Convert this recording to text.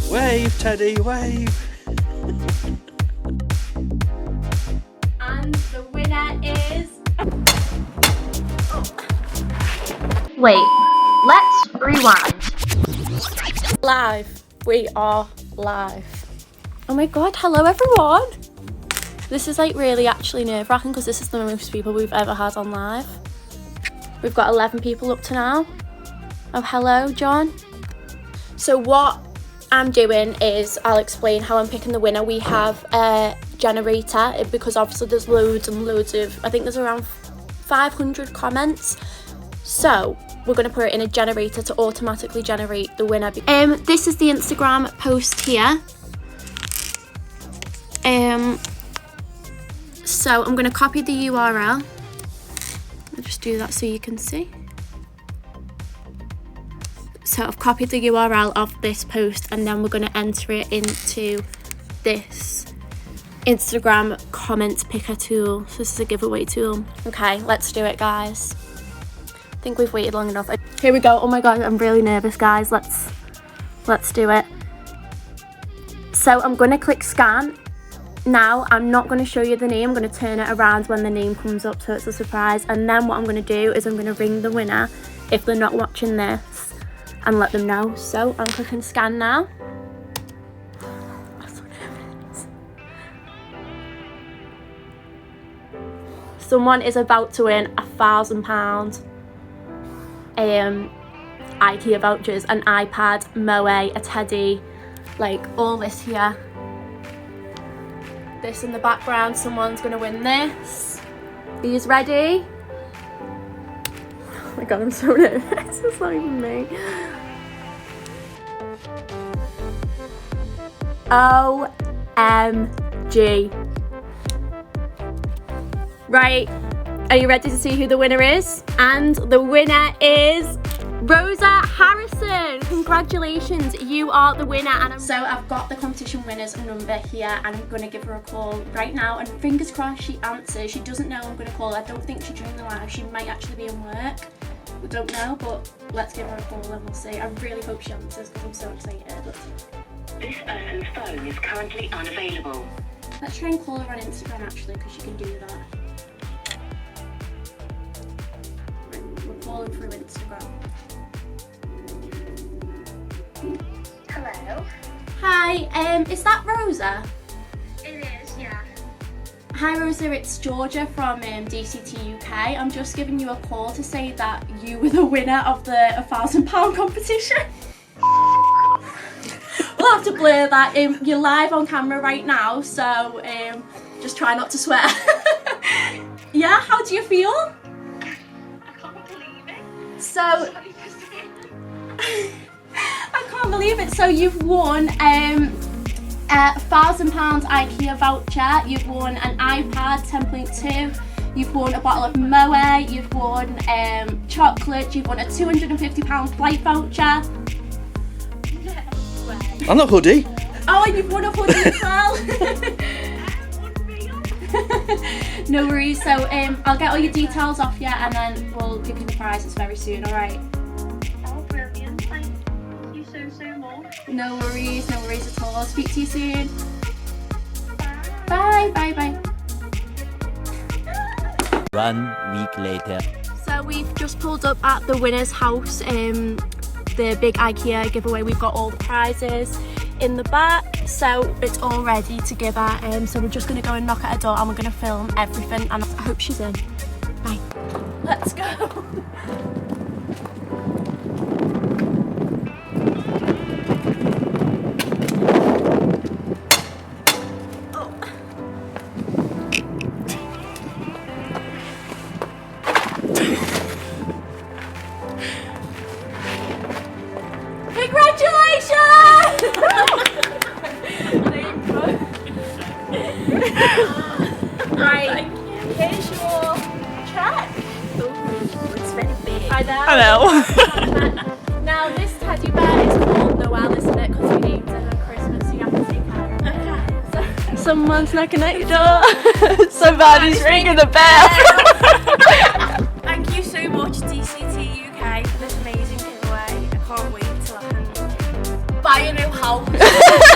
Wave, Teddy, wave. And the winner is... Wait, let's rewind. Live. We are live. Oh my god, hello everyone. This is like really actually nerve-wracking because this is the most people we've ever had on live. We've got 11 people up to now. Oh, hello, John. So what I'm doing is I'll explain how I'm picking the winner. We have a generator because obviously there's loads and loads of, I think there's around 500 comments. So we're going to put it in a generator to automatically generate the winner. This is the Instagram post here. So I'm going to copy the URL. I'll just do that so you can see. So I've copied the URL of this post and then we're going to enter it into this Instagram comment picker tool. So this is a giveaway tool. Okay, let's do it, guys. I think we've waited long enough. Here we go. Oh my god, I'm really nervous, guys. Let's do it. So I'm going to click scan. Now I'm not going to show you the name. I'm going to turn it around when the name comes up so it's a surprise. And then what I'm going to do is I'm going to ring the winner if they're not watching this and let them know. So I'm clicking scan now. I'm so nervous. Someone is about to win £1,000 IKEA vouchers, an iPad, Moe, a teddy, like all this here. This in the background, someone's gonna win this. Are you ready? Oh my god, I'm so nervous. It's not even me. OMG. Right, are you ready to see who the winner is? And the winner is Rosa Harrison. Congratulations, you are the winner. And so I've got the competition winner's number here and I'm going to give her a call right now and fingers crossed she answers. She doesn't know I'm going to call. I don't think she joined the live. She might actually be in work. We don't know, but let's give her a call and we'll see. I really hope she answers because I'm so excited. This person's phone is currently unavailable. Let's try and call her on Instagram actually because she can do that. We're calling through Instagram. Hello. Hi, is that Rosa? It is, yeah. Hi Rosa, it's Georgia from DCT UK. I'm just giving you a call to say that you were the winner of the £1,000 competition. We'll have to blur that. You're live on camera right now, so just try not to swear. Yeah, how do you feel? I can't believe it. So, I can't believe it. So you've won a £1,000 IKEA voucher. You've won an iPad 10.2. You've won a bottle of Moe. You've won chocolate. You've won a £250 flight voucher. And a hoodie. Oh, and you've won a hoodie as well. No worries. So I'll get all your details off you, and then we'll give you the prizes very soon. All right. Oh, brilliant. Thank you so much. No worries at all. I'll speak to you soon. Bye. Bye. 1 week later. So we've just pulled up at the winner's house, the big IKEA giveaway. We've got all the prizes in the back, so it's all ready to give her. So we're just going to go and knock at her door and we're going to film everything and I hope she's in. Bye. Let's go. Right, here's your check. Ooh, it's very big. I know. Now this teddy bear is called Noelle, isn't it? Because we named it on Christmas, so you have to take care of it. Okay. Someone's knocking at your door. Somebody's ringing the bell. Thank you so much, DCT UK, for this amazing giveaway. I can't wait till I can buy a new house. pounds.